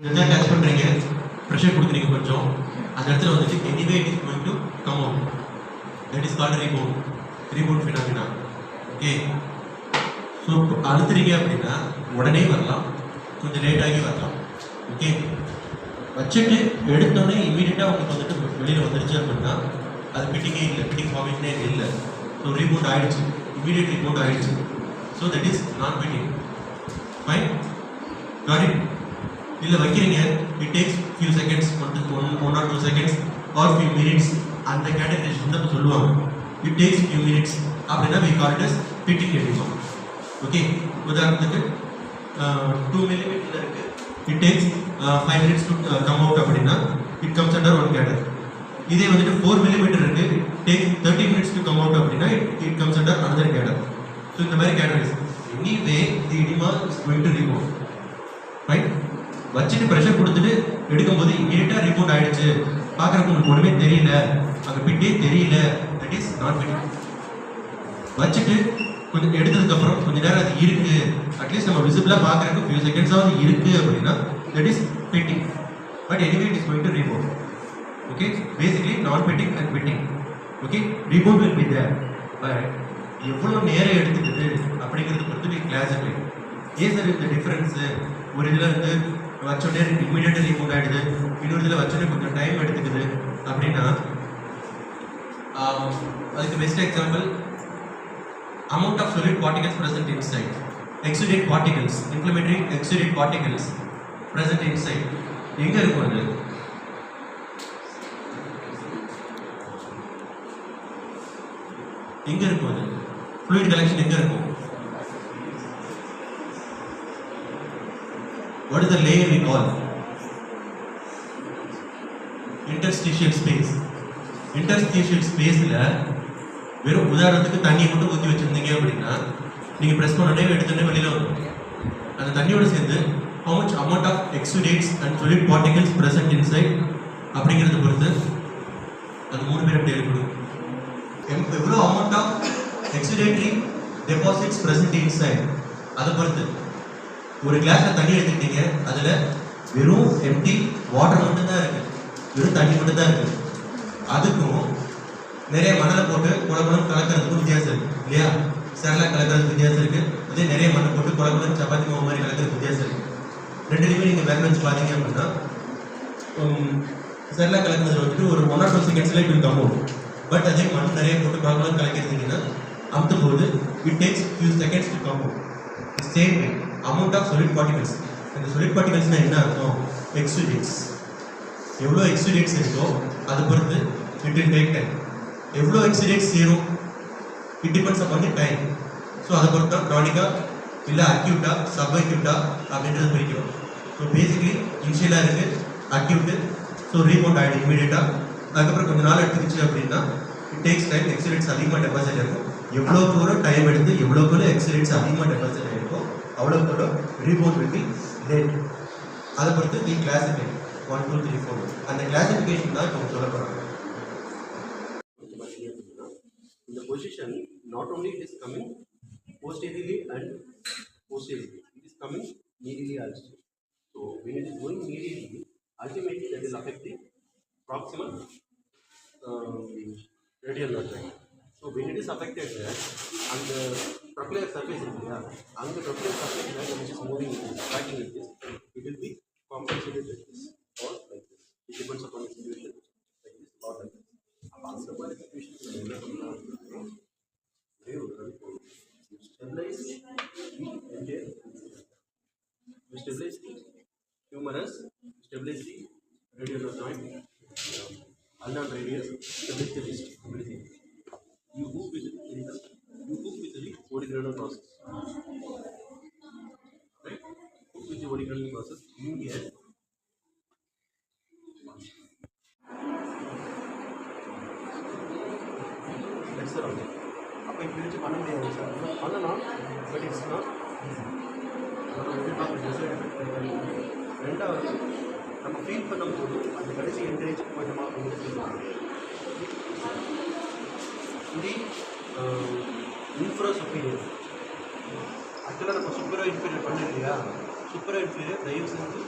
இதுதான் டச் பண்ணுறீங்க, ப்ரெஷர் கொடுக்குறீங்க கொஞ்சம், அந்த இடத்துல வந்துட்டு anyway it is going to come out. That is called rebound phenomena. Okay, so அழுத்துறீங்க அப்படின்னா உடனே வரலாம், கொஞ்சம் லேட்டாகி வரலாம். ஓகே, வச்சுட்டு எடுத்தோடனே இமீடியட்டாக உங்களுக்கு வந்துட்டு வெளியில் வந்துருச்சு அப்படின்னா அது பிட்டிங்கே இல்லை, பிட்டிங் ஃபார்மேஷனே இல்லை. ஸோ ரீபவுண்ட் ஆகிடுச்சு, இமீடியட் ரீபவுண்ட் ஆகிடுச்சு. So that is non pitting. Fine, got it. இல்லை வைக்கிறீங்க, it takes few seconds, one or 2 seconds or few minutes, அந்த கேட்டகரைசேஷன் தான் சொல்லுவாங்க. இட் டேக்ஸ் ஃபியூ மினிட்ஸ் அப்படின்னா we call it as pitting எடுக்கும். Okay, உதாரணத்துக்கு 2 millimeter இருக்கு, it takes 5 minutes to come out அப்படின்னா இட் கம்ஸ் அண்டர் 1 கேடர். இதே வந்துட்டு 4 மில்லிமீட்டர் இருக்கு, it tax 30 minutes to come out அப்படின்னா it comes under another cadre. So இந்த மாதிரி categories. Anyway the oedema is going to rebound. Right, வச்சுட்டு pressure கொடுத்துட்டு எடுக்கும்போது இமீடியட்டாக ரீபவுண்ட் ஆகிடுச்சு, பார்க்குறதுக்கு உங்களுக்கு ஒன்றுமே தெரியல, அங்கே பிட்டே தெரியல, தட் இஸ் நாட் பிட்டிங். வச்சுட்டு கொஞ்சம் எடுத்ததுக்கப்புறம் கொஞ்சம் நேரம் அது இருக்குது, அட்லீஸ்ட் நம்ம விசிபிளாக பார்க்குறதுக்கு ஃபியூ செகண்ட்ஸாவது இருக்குது அப்படின்னா that is pitting. But anyway it is going to rebound. Okay, basically நான் pitting and pitting. Okay, rebound will be there. But எவ்வளோ நேரம் எடுத்துக்குது அப்படிங்கிறது பொறுத்து கிளாஸிஃபை. ஏன் சார் இந்த டிஃப்ரென்ஸு? ஒரு இதில் வந்து வச்சோடனே இமீடியட்டாக ரீபவுண்ட் ஆகிடுது, இன்னொரு இதில் வச்சோடனே கொஞ்சம் டைம் எடுத்துக்குது அப்படின்னா அதுக்கு best example amount of solid particles present inside, exudate particles, inflammatory exudate particles present inside. எங்க இருக்கும் அது? எங்க இருக்கும் அது? fluid collection எங்க இருக்கும்? What is the layer we call? Interstitial space. Interstitial spaceல வெறும் உதாரணத்துக்கு தண்ணியை மட்டும் ஊற்றி வச்சுருந்தீங்க அப்படின்னா நீங்கள் ப்ரெஸ் பண்ணோடனே எடுத்தோடனே வெளியில் வரும். அந்த தண்ணியோட சேர்ந்து how much amount of exudates and solid particles present inside அப்படிங்கிறத பொறுத்து அது 3 பேர் எப்படி ஏற்படும். எவ்வளோ amount of exudatory deposits present inside அதை பொறுத்து. ஒரு கிளாஸில் தண்ணி எடுத்துக்கிட்டீங்க, அதில் வெறும் எம்டி வாட்டர் மட்டும்தான் இருக்குது, வெறும் தண்ணி மட்டும்தான் இருக்குது. அதுக்கும் நிறைய மணலை போட்டு குழம்புலம் கலக்கிறதுக்கும் வித்தியாசம் இருக்குது இல்லையா? சேரலாக கலக்கிறதுக்கு வித்தியாசம் இருக்குது, அதே நிறைய மண்ணை போட்டு குழம்புலம் சப்பாத்தி மாவு மாதிரி கலக்கிறதுக்கு வித்தியாசம் இருக்குது. ரெண்டுலேயுமே நீங்கள் மெஷர்மெண்ட்ஸ் பார்த்தீங்க அப்படின்னா சேரலாக கலக்கிறது வந்துட்டு ஒரு 1 or 2 செகண்ட்ஸில் இப்படி கம்மும். பட் அதே மண் நிறைய போட்டு குழம்புலம் கலக்கிறதுங்கன்னா அமுத்தும் போது it takes few seconds to கம்மும். Same way amount of solid particles. இந்த solid particlesனால் என்ன அர்த்தம்? எக்ஸுடேட்ஸ். எவ்வளோ எக்ஸுடேட்ஸ் இருக்கோ அதை பொறுத்து இட் வில் டேக் டைம். எவ்வளோ எக்ஸிடேட்ஸ் சேரும் it depends upon the time. So அதை பொறுத்து தான் க்ரானிக்காக இல்லை அக்யூட்டா சப் அக்யூட்டா அப்படின்றது பிரிக்கிறோம். ஸோ பேசிக்லி இனிஷியலாக இருக்குது அக்யூட்டு, ஸோ ரீபவுண்ட் ஆகிடும் இமீடியட்டாக. அதுக்கப்புறம் கொஞ்சம் நாள் எடுத்துக்கிச்சு அப்படின்னா இட் டேக்ஸ் டைம், எக்ஸிடேட்ஸ் அதிகமாக டெபாசிட் இருக்கும். எவ்வளோ தூரம் டைம் எடுத்து எவ்வளோ தூரம் எக்ஸிடேட்ஸ் அதிகமாக டெபாசிட் ஆகிருக்கும் அவ்வளோ தூரம் ரீபவுண்ட் வில் பி லேட். அதை பொறுத்து தி கிளாசிஃபை 1, 2, 3, 4. அந்த கிளாசிஃபிகேஷன் தான் இப்போ சொல்ல போகிறாங்க. The position not only it is coming posteriorly and posteriorly, it is coming medially also. So when it is going medially, ultimately that will affect the proximal radial nerve. So when it is affected there, and the trochlear surface is there, and the trochlear surface there which is moving in this, tracking in this, it will be compensated like this or like this. It depends upon the situation, like this or like this. After the situation, stabilize the humerus, stabilize the radial joint, ulnar radius, stabilize the wrist, everything. You move with the originating process. Right? Move with the originating process. You get that's the object. அப்போ இப்போ வச்சு பண்ண முடியாது sir, பண்ணலாம் but it's not. ரெண்டாவது நம்ம feel பண்ணும்போது அந்த கடைசி என்கரேஜ் போயிட்டோமா அப்படின்னு சொல்லுவாங்க. இது இன்ஃப்ரா சுப்பீரியர். ஆக்சுவலாக நம்ம சூப்பரோ இன்ஃபீரியர் பண்ண இல்லையா? சூப்பரோ இன்ஃபீரியர் தயவு செஞ்சு